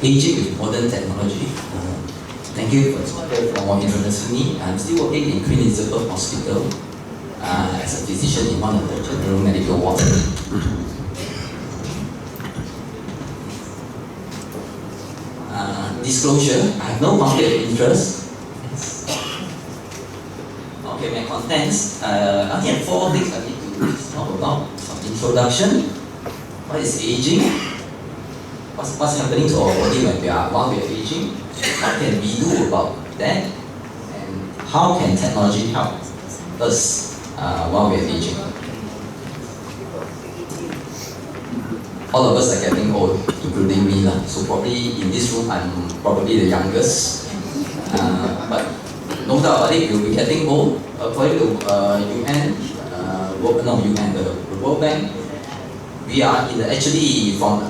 aging with modern technology. Thank you for introducing me. I'm still working in KHEEN Hospital as a physician in one of the general medical wards. Disclosure, I have no conflict of interest. Okay, my contents, I think 4 things I need to talk about. Some introduction, what is aging? What's happening to our body while we are aging? What can we do about that? And how can technology help us while we are aging? All of us are getting old, including me. So probably in this room, I'm probably the youngest. But no doubt about it, we'll be getting old. According to the World Bank, we are actually from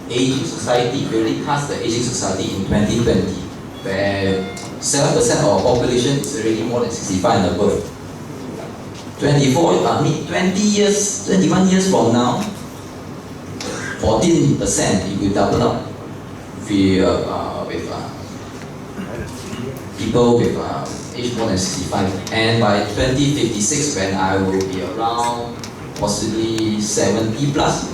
aging society. We already passed the aging society in 2020, where 7% of our population is already more than 65 and above. 21 years from now, 14% it will double up with people with age more than 65. And by 2056, when I will be around possibly 70 plus,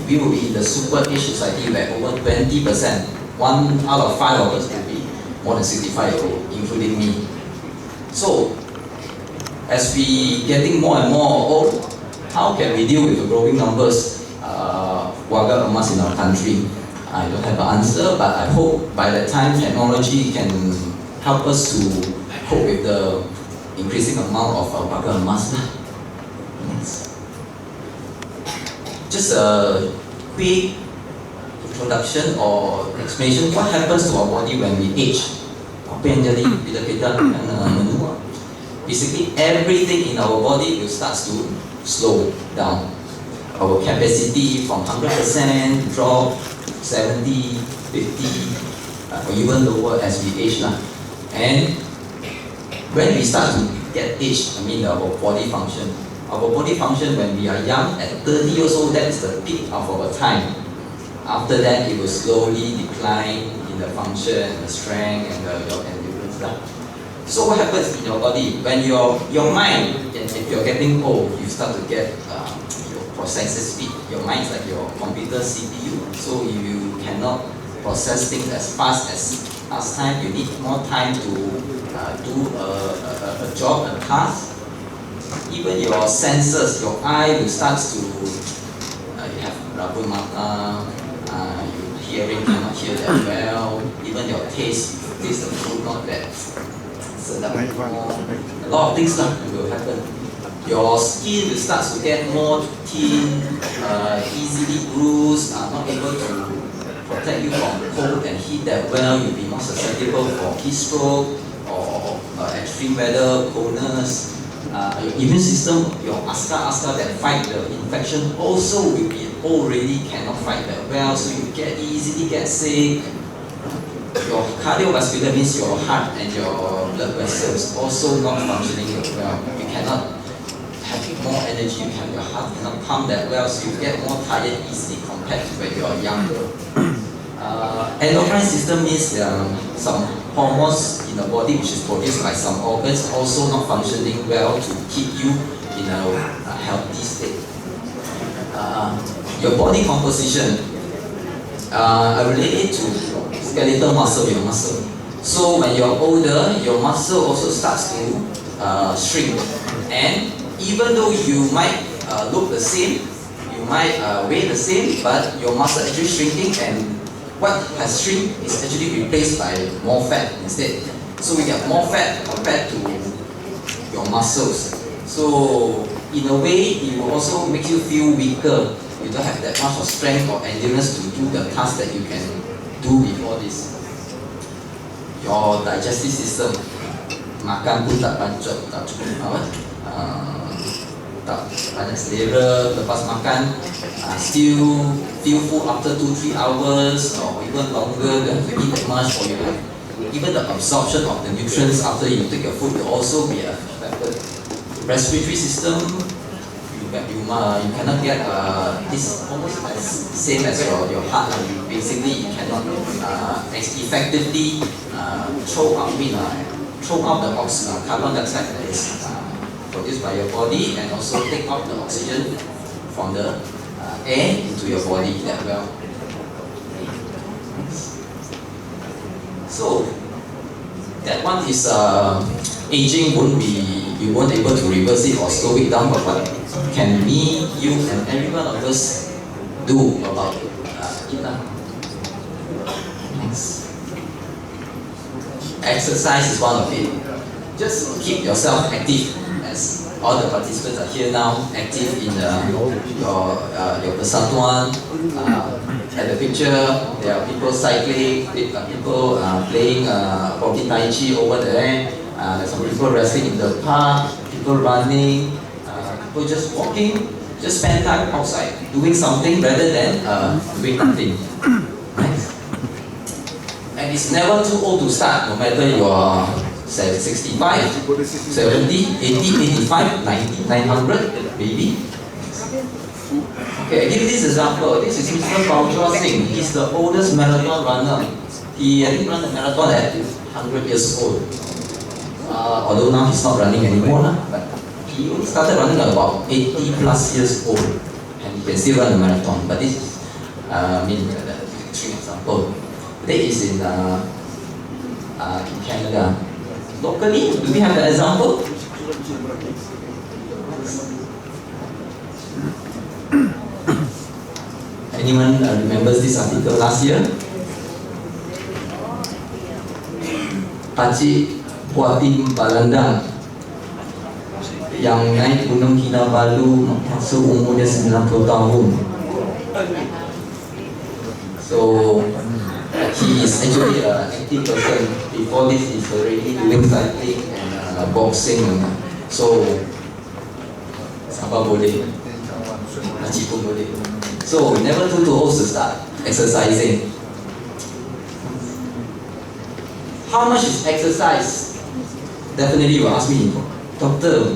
we will be in the super age society where over 20%, 1 out of 5 of us will be more than 65 years old, including me. So, as we getting more and more old, how can we deal with the growing numbers warga emas in our country? I don't have an answer, but I hope by that time technology can help us to cope with the increasing amount of warga emas. Just a quick introduction or explanation what happens to our body when we age. Apa yang jadi bila kita menua? Basically, everything in our body will start to slow down. Our capacity from 100% drop 70, 50, or even lower as we age. And when we start to get aged, our body function. Our body function when we are young, at 30 years old, that is the peak of our time. After that, it will slowly decline in the function, the strength, and your endurance. So what happens in your body? When your mind, if you're getting old, you start to get your processor speed. Your mind is like your computer CPU, so you cannot process things as fast as last time. You need more time to do a job, a task. Even your senses, your eye will start to, you have raba mata, your hearing cannot hear that well, even your taste the food not that sedap anymore. A lot of things will happen. Your skin will start to get more thin, easily bruised, not able to protect you from cold and heat that well. You'll be more susceptible for heat stroke or extreme weather, coldness. Your immune system, your askar that fight the infection also will be already cannot fight that well, so you easily get sick. Your cardiovascular means your heart and your blood vessels also not functioning well. You cannot have more energy, your heart cannot pump that well, so you get more tired easily compared to when you are younger. Endocrine system means there are some hormones in the body which is produced by some organs also not functioning well to keep you in a healthy state. Your body composition, related to skeletal muscle, your muscle. So when you're older, your muscle also starts to shrink. And even though you might look the same, you might weigh the same, but your muscle actually shrinking, and what has shrink is actually replaced by more fat instead. So we get more fat compared to your muscles. So in a way, it will also make you feel weaker. You don't have that much of strength or endurance to do the task that you can do before this. Your digestive system, makan pun tak cukup tak banyak selera, lepas makan still feel full after 2-3 hours or even longer. You have to eat that much, or you have even the absorption of the nutrients after you take your food will also be affected. Respiratory system, you cannot get this almost as same as your heart. Basically, you cannot effectively throw out the carbon dioxide that is produced by your body, and also take out the oxygen from the air into your body that well. So that one is aging you won't able to reverse it or slow it down, but what can me, you, and every one of us do about it? Next. Exercise is one of it. Just keep yourself active, as all the participants are here now, active in your persatuan. At the picture, there are people cycling, people playing probably Tai Chi over there. There's some people wrestling in the park, people running, people just walking. Just spend time outside doing something rather than doing nothing. Nice. And it's never too old to start, no matter you are 65, 70, 80, 85, 90, 900, maybe. Okay, I give you this example. This is Mr. Baujua Singh. He's the oldest marathon runner. He I think ran the marathon at 100 years old. Although now he's not running anymore, but he only started running at about 80 plus years old, and he can still run a marathon. But this is, the extreme example. That is in Canada. Locally, do we have an example? Anyone remembers this article last year? Pakcik Puatim Balandang yang naik Gunung Kinabalu masuk umurnya 90 tahun. So he is actually an active person. Before this, he's already doing cycling and boxing. So apa boleh, makcik pun boleh. So never too old to start exercising. How much is exercise? Definitely you will ask me, doctor,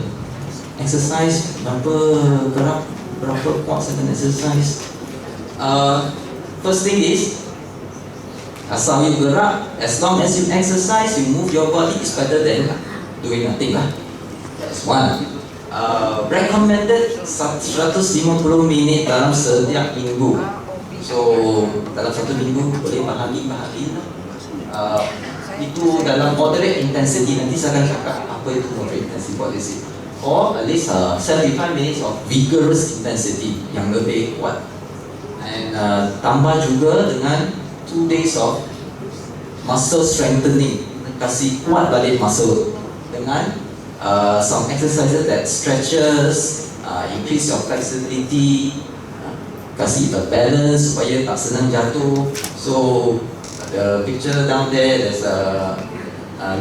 exercise berapa kuat saya kena exercise? First thing is, asal you gerak, as long as you exercise, you move your body, is better than doing nothing lah. That's one. Recommended 150 minit dalam setiap minggu. So dalam satu minggu boleh bahagi lah. Itu dalam moderate intensity. Nanti saya akan cakap apa itu moderate intensity, what is it? Or at least 75 minutes of vigorous intensity yang lebih kuat. And tambah juga dengan 2 days of muscle strengthening, kasih kuat balik muscle dengan some exercises that stretches, increase your flexibility, kasih balance supaya tak senang jatuh. So the picture down there, there's a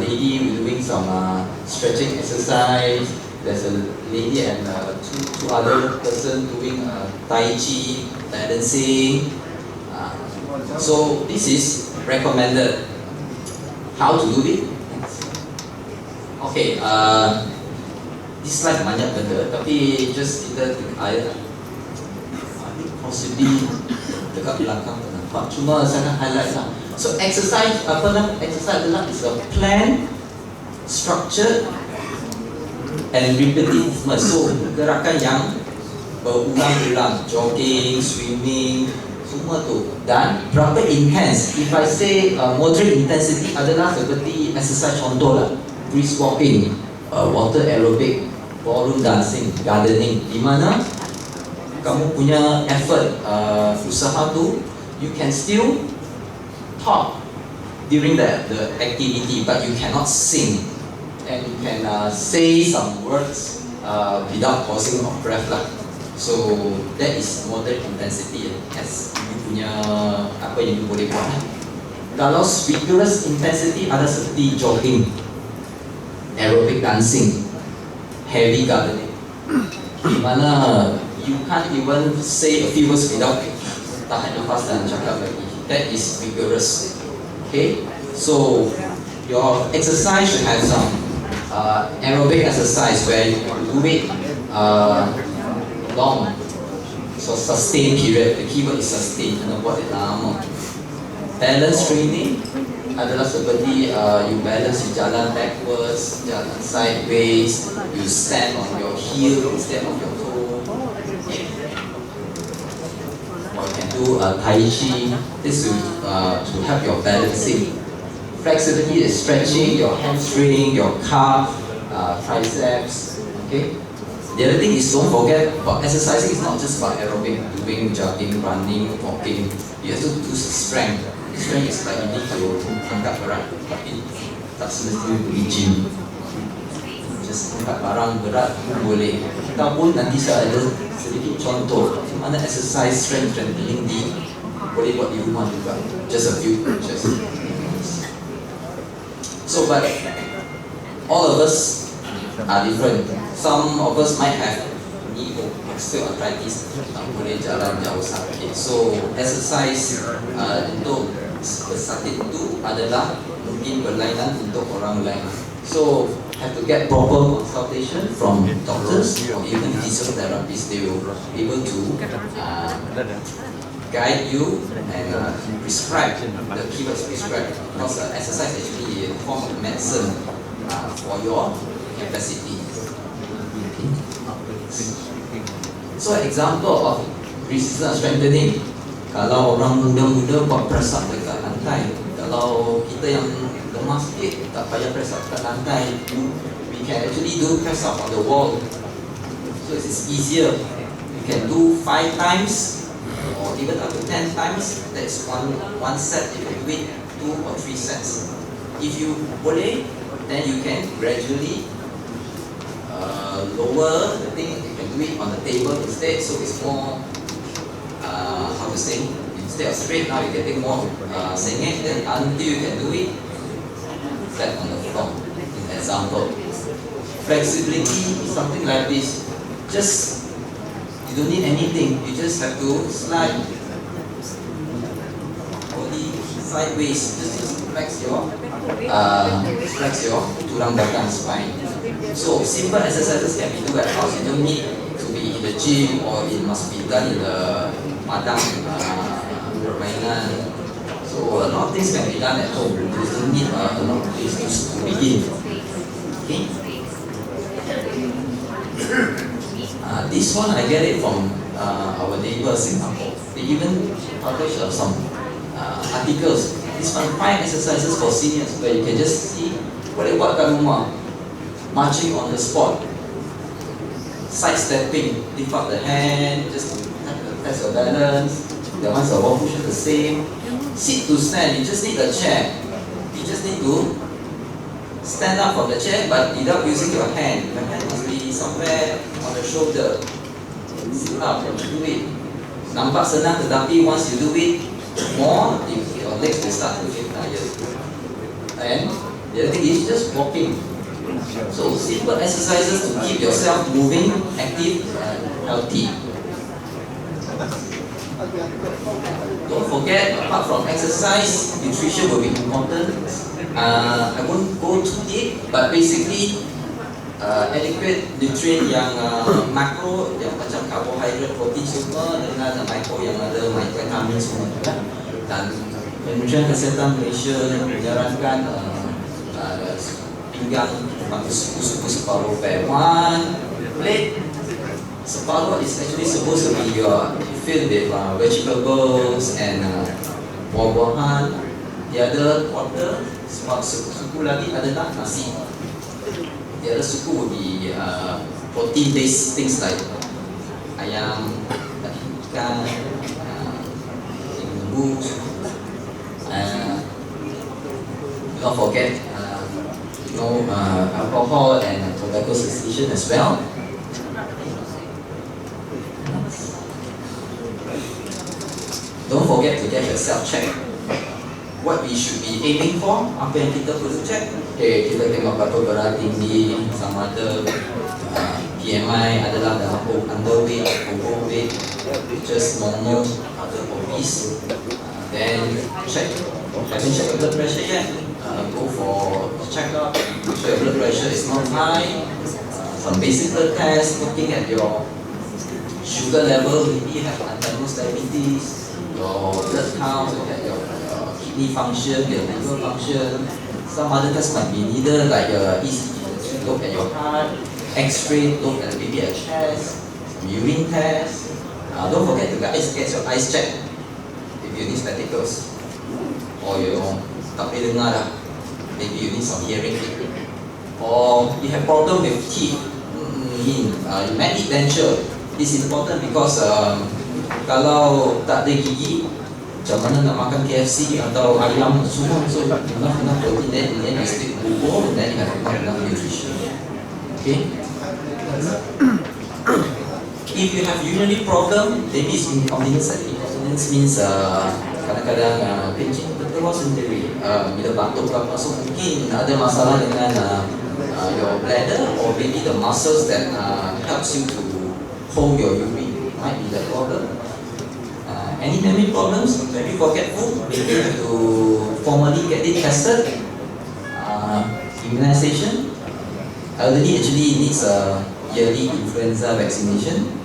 lady doing some stretching exercise. There's a lady and two other person doing Tai Chi, balancing. So this is recommended. How to do it? Okay, this slide banyak benda, tapi just kita possibly dekat belakang tu nampak. Cuma saya akan highlight lah. So exercise, exercise adalah is a plan, structured, and repetitive. So gerakan yang berulang-ulang, jogging, swimming, semua tu. Dan berapa intense? If I say moderate intensity adalah seperti exercise contoh lah, brisk walking, water aerobic, ballroom dancing, gardening. Di mana kamu punya effort, usaha tu, you can still talk during the activity, but you cannot sing, and you can say some words without pausing of breath lah. So that is moderate intensity. As you punya apa yang you boleh buat. Kalau vigorous intensity ada seperti jogging, aerobic dancing, heavy gardening, di mana you can't even say a few words without tahan nafas dan cakap lagi. That is vigorous. Okay, so your exercise should have some aerobic exercise where you do it long, so sustained period. The keyword is sustain. Ano buat dia lama. Balance training adalah seperti you balance, you jalan backwards, jalan sideways, you stand on your heel instead of your toe. Or you can do Tai Chi. This will to help your balancing. Flexibility is stretching your hamstring, your calf, triceps. Okay. The other thing is, don't forget about exercising. Is not just about aerobic, doing jogging, running, walking. You have to do strength. Strength is like you need to angkat berat, tapi tak semestinya pergi gym. Just angkat barang berat boleh. Kita pun nanti saya ada sedikit contoh di mana exercise strength training boleh buat di rumah juga. Just a few pictures. So, but all of us are different. Some of us might have knee osteoarthritis, tak boleh jalan jauh sakit. So, exercise untuk sakit itu adalah mungkin berlainan untuk orang lain. So, have to get proper consultation from doctors or even physiotherapists. They will be able to guide you and prescribe. The keyword is prescribe because exercise actually a form of medicine for your capacity. So example of resistance strengthening, kalau orang muda-muda buat press up dekat lantai, kalau kita yang lemah sikit tak payah press up dekat lantai, we can actually do press up on the wall. So it's easier. You can do 5 times or even up to 10 times. That's one set. You can do it 2 or 3 sets. If you boleh, then you can gradually lower the thing. You can do it on the table instead, so it's more how to say, instead of straight, now you're getting more sengit, then until you can do it flat on the floor. In example, flexibility is something like this. Just you don't need anything. You just have to slide body sideways. Just flex your tulang belakang spine. So simple exercises can be done at house. You don't need to be in the gym or it must be done in the padang permainan. So a lot of things can be done at home. You don't need a lot of things to begin. Okay. This one I get it from our neighbor Singapore. They even publish some articles. This one 5 exercises for seniors where you can just see boleh buat kat rumah. Marching on the spot, side stepping, lift up the hand, just test your balance. The ones are all pushing the same. Sit to stand, you just need a chair. You just need to stand up from the chair but without using your hand. Your hand must be somewhere on the shoulder. Sit up and do it. Nampak senang tetapi once you do it more, your legs will start to get tired. And the other thing is just walking. So simple exercises to keep yourself moving, active, and healthy. Don't forget, apart from exercise, nutrition will be important. I won't go too deep, but basically adequate nutrient yang makro, yang macam carbohydrate, protein semua, dengan micro yang ada vitamin semua. Dan Kementerian Kesihatan Malaysia menyarankan pinggang suku separuh per 1 plate. Separuh is actually supposed to be filled with vegetables and buah-buahan. The other quarter, suku lagi adalah nasi. The other suku would be protein-based things like ayam, ikan, lembu. Don't forget alcohol and tobacco cessation as well. Don't forget to get yourself checked. What we should be aiming for, apa yang kita perlu check? Okay, kita tengok berapa berat tinggi, sama ada PMI adalah dalam underweight, overweight, just normal, atau obese. Then check. Haven't checked your blood pressure yet? Go for check-up. Make sure your blood pressure is not high. Some basic blood tests, looking at your sugar level, maybe you have undiagnosed diabetes, your blood count, your kidney function, your liver function. Some other tests might be needed, like ECG, look at your heart, X-ray, look at maybe a chest, urine test. Don't forget to get your eyes checked if you need spectacles. Or tak boleh dengar dah, maybe you need some hearing aid. Or you have problem with teeth, you might need denture. This is important because kalau tak ada gigi, macam mana nak makan KFC atau ayam semua, so enough protein, then you stick bubur, then you have enough nutrition. Okay. If you have urinary problem, maybe it's incontinence. Incontinence means kadang-kadang kencing betul sendiri, bila batuk ke apa, so mungkin ada masalah dengan your bladder, or maybe the muscles that helps you to hold your urine might be the problem. Any memory problems, very forgetful, maybe you have to formally get it tested. Immunization, elderly actually needs a yearly influenza vaccination.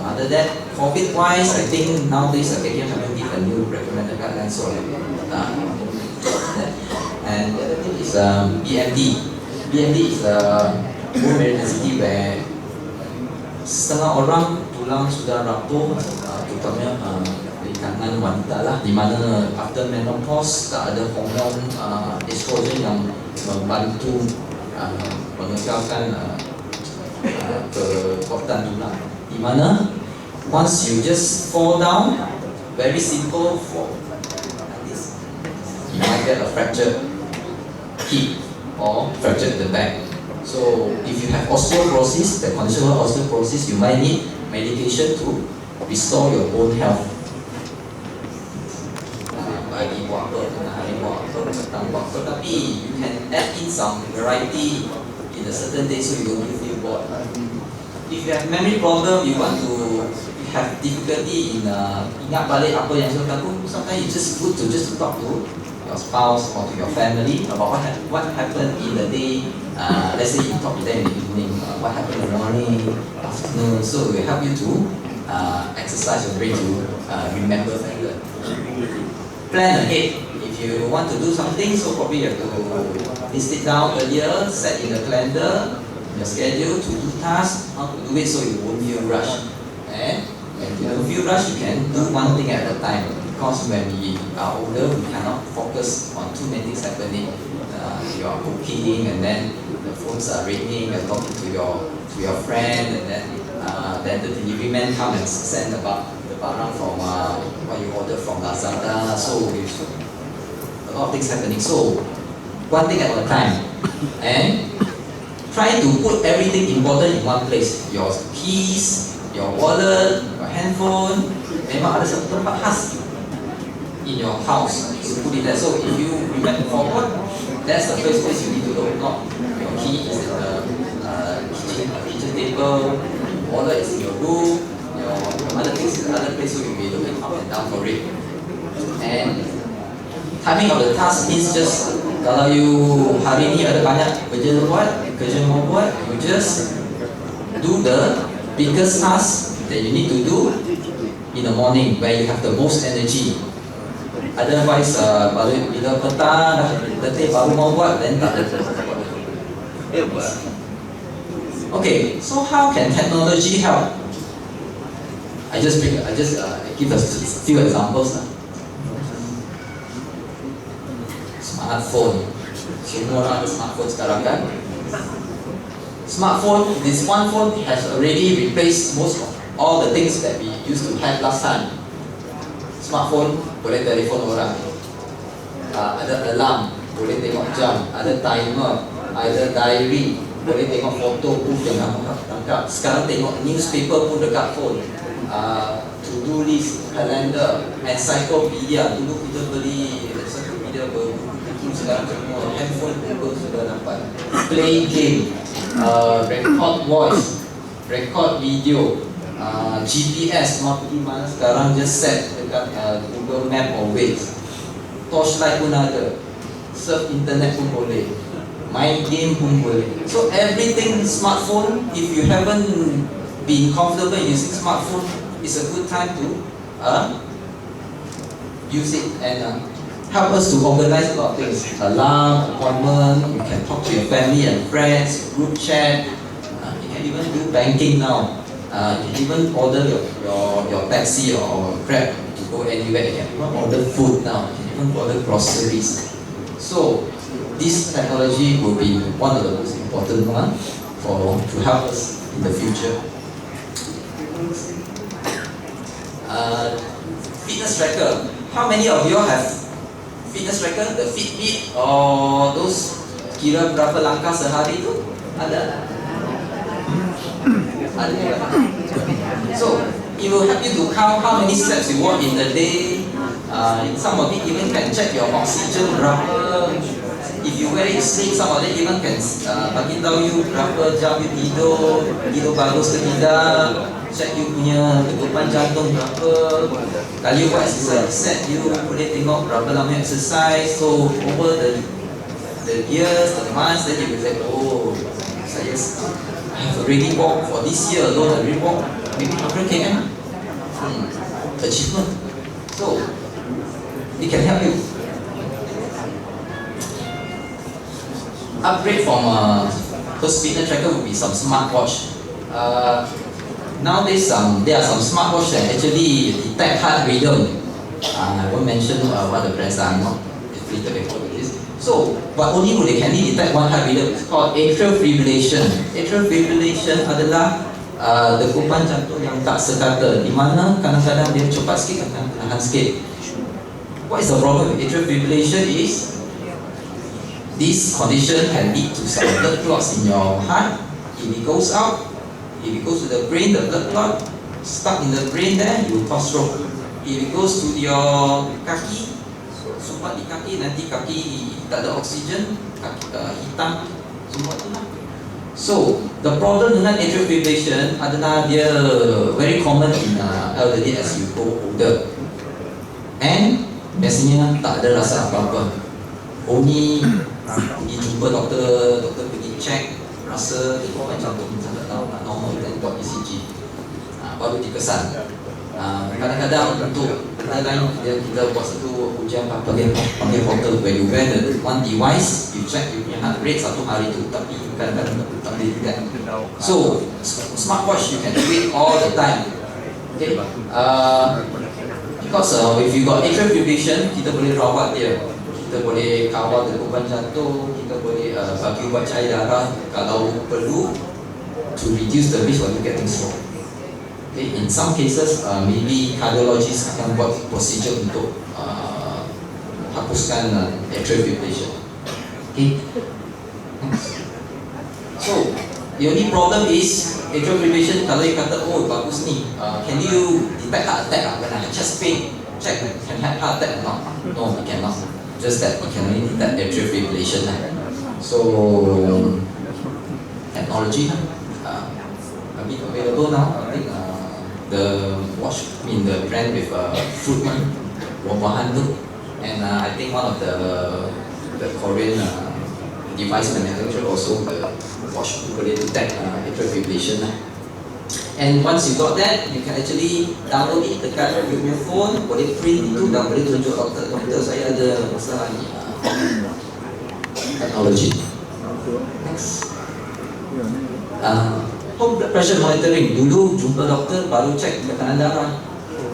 Other than that, COVID-wise, I think nowadays KHEEN haven't given a new recommended guidelines, so and the other thing is BMD. BMD is a bone marrow density where setengah orang tulang sudah rapuh, terutamanya di kalangan wanita lah, di mana after menopause tak ada hormon estrogen yang membantu mengekalkan kekuatan tulang. Di mana once you just fall down, very simple fall like this, you might get a fractured hip or fractured the back. So if you have osteoporosis, the condition of osteoporosis, you might need medication to restore your bone health. Bagi buat apa, tengah hari buat apa, petang buat apa, tapi you can add in some variety in a certain day so you don't feel bored. If you have memory problem, you want to have difficulty in ingat balik apa yang sudah laku, sometimes it's just good to just talk to your spouse or to your family about what happened in the day. Let's say you talk to them in the evening, what happened in the morning, afternoon, so it will help you to exercise your brain to remember better. Plan ahead. If you want to do something, so probably you have to list it down earlier, set in the calendar, your schedule to do tasks, how to do it so you won't feel rushed. And when you don't feel rushed, you can do one thing at a time. Because when we are older, we cannot focus on too many things happening. You are cooking, and then the phones are ringing, you're talking to your friend, and then the delivery man come and send about the barang from what you order from Lazada. So a lot of things happening. So one thing at a time, and try to put everything important in one place. Your keys, your wallet, your handphone. Memang ada satu tempat khas in your house to put it there. So if you remember forward, that's the first place you need to look. Not your key is in the kitchen table, your wallet is in your room, your other things is another place, so you'll be looking up and down for it. And timing of the task is just, kalau you hari ni ada banyak kerja mau buat, you just do the biggest task that you need to do in the morning where you have the most energy. Otherwise, bila petang dah letih baru mau buat, then tak ada. Okay, so how can technology help? I just give a few examples. Smartphone. Semua orang ada smartphone sekarang kan? Smartphone, this one phone has already replaced most of all the things that we used to have last time. Smartphone boleh telefon orang, ada alarm, boleh tengok jam, ada timer, ada diary, boleh tengok foto pun dengan tangkap. Sekarang tengok newspaper pun dekat phone. To-do list, calendar, encyclopedia. Dulu kita beli encyclopedia berbuku, sekarang semua handphone pun sudah dapat. Play game, record voice, record video, GPS mau pergi mana sekarang just set dekat Google Map or Waze. Torchlight pun ada, surf internet pun boleh, main game pun boleh. So everything smartphone, if you haven't being comfortable in using smartphone, it's a good time to use it and help us to organize a lot of things. Alarm, appointment, you can talk to your family and friends, group chat, you can even do banking now. You can even order your taxi or Grab to go anywhere. You can even order food now. You can even order groceries. So this technology will be one of the most important ones to help us in the future. Fitness tracker. How many of you have fitness tracker? The Fitbit or those kira berapa langkah sehari tu? Ada? So it will help you to count how many steps you walk in the day. Some of it even can check your oxygen berapa. If you wear it sleep, some of it even can bagi tahu you berapa jam you tidur bagus ke tidak, check you punya degupan jantung berapa. Kalau you buat exercise, you boleh tengok berapa lama exercise. So over the years, the months, then you will say, oh, I have already walked for this year alone. I already walked maybe 100 km. Achievement. So it can help you. Upgrade from those fitness tracker would be some smartwatch. Nowadays, there are some smartwatch that actually detect heart rhythm. I won't mention what the brands are, not affiliated with this. So, but only they can detect one heart rhythm. It's called atrial fibrillation. Atrial fibrillation adalah degupan jantung yang tak sekata, di mana kadang-kadang dia cepat sikit, kadang-kadang perlahan sikit. What is the problem with atrial fibrillation is this condition can lead to some blood clots in your heart. If it goes out, if it goes to the brain, the blood clot stuck in the brain there, you will cause stroke. If it goes to your kaki, sumbat di kaki, nanti kaki tak ada oksigen, hitam, semua tu lah. So, the problem dengan atrial fibrillation adalah dia very common in elderly as you go older. And biasanya tak ada rasa apa-apa. Only pergi jumpa doktor pergi check, rasa degupan jantung tak tahu normal, dan buat ECG, baru dikesan. Kadang-kadang untuk benda lain kita buat satu ujian panggil portal, where you wear the one device, you check your heart rate satu hari tu, tapi kadang-kadang tak boleh detect. So smartwatch you can do it all the time. Okay, because if you got atrial fibrillation, kita boleh rawat dia. Kita boleh kawal degupan jantung, kita boleh bagi ubat cair darah kalau perlu, to reduce the risk of you getting stroke. Okay, in some cases, maybe cardiologist akan buat procedure untuk hapuskan atrial fibrillation. Okay. So the only problem is atrial fibrillation. Kalau you kata, oh bagus ni, can you detect heart attack? When I have chest pain, check can have heart attack or not? No, it cannot. Just that it can only detect atrial fibrillation. So technology a bit available now. I think the watch, the brand with fruit buah-buahan tu, and I think one of the Korean device manufacturer also the watch boleh detect atrial fibrillation. And once you got that, you can actually download it dekat your phone, boleh print itu dan boleh tunjuk doktor saya ada masalah ni. Technology. Next. Home blood pressure monitoring. Dulu jumpa doktor baru cek tekanan darah.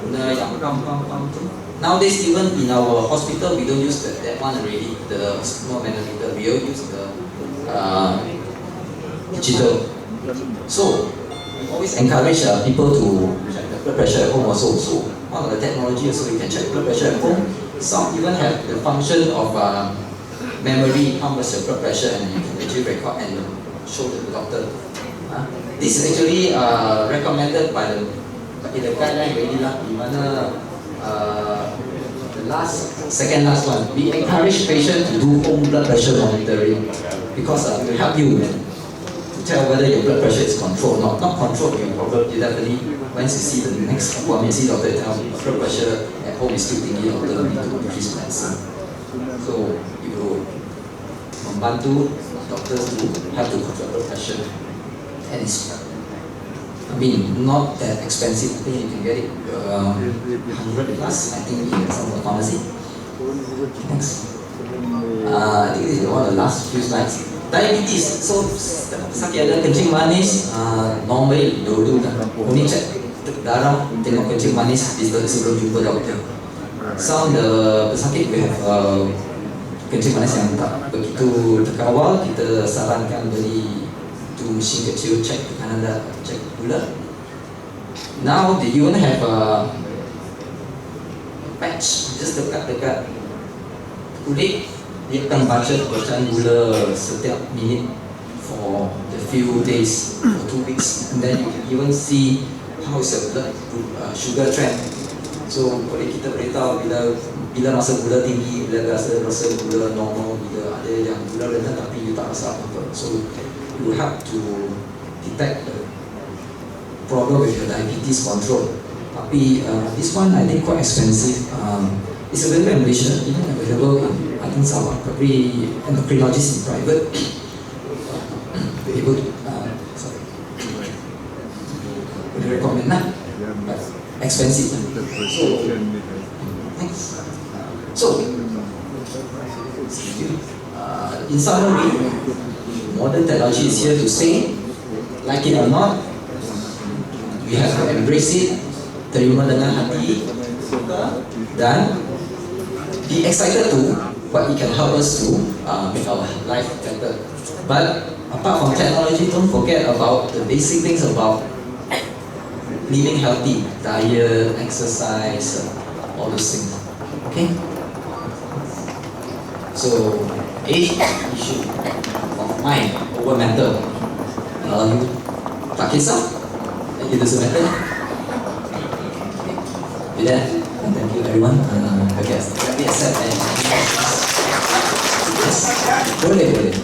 Benda yang pam tu. Nowadays even in our hospital we don't use that one already. The manometer, we all use the digital. So always encourage people to check the blood pressure at home also. So one of the technology also you can check blood pressure at home. Some even have the function of memory, how much your blood pressure, and you can actually record and show to the doctor. This is actually recommended by the guideline already lah. Di mana the second last one, we encourage patients to do home blood pressure monitoring because it will help you tell whether your blood pressure is controlled or not. Not controlled, you probably definitely, once you see the next appointment, you see doctor tell blood pressure at home is still tinggi, doctor need to increase medicine. So it will membantu doctors to have to control blood pressure. And it's I mean, not that expensive. I think you can get it 100 plus. I think in some of the pharmacy. Next. I think this is one of the last few slides. Diabetes. So sakit ada kencing manis, normal dulu dah. Only check darah, tengok kencing manis sebelum jumpa doktor. Some the pesakit we have kencing manis yang tak begitu terkawal, kita sarankan beli tu mesin kecil cek tekanan darah, cek gula. Now you want to have a patch, just dekat kulit, dia akan baca bacaan gula setiap minit for the few days, for 2 weeks, and then you can even see how is your blood sugar trend. So boleh kita beritahu bila rasa gula tinggi, bila rasa gula normal, bila ada yang gula rendah tapi you tak rasa apa-apa. So you have to detect the problem with your diabetes control. Tapi this one I think quite expensive. It's available in Malaysia, even available in I think some probably endocrinologists in private. Able to would recommend that, but expensive. So next. So in summary, modern technology is here to stay. Like it or not, we have to embrace it, terima dengan hati, dan be excited to what it can help us to make our life better. But apart from technology, don't forget about the basic things about living healthy, diet, exercise, all those things. Okay? So, age issue of mind over matter. You tak kisah, it doesn't matter. With that, thank you everyone. Okay, let me accept and yes. Boleh.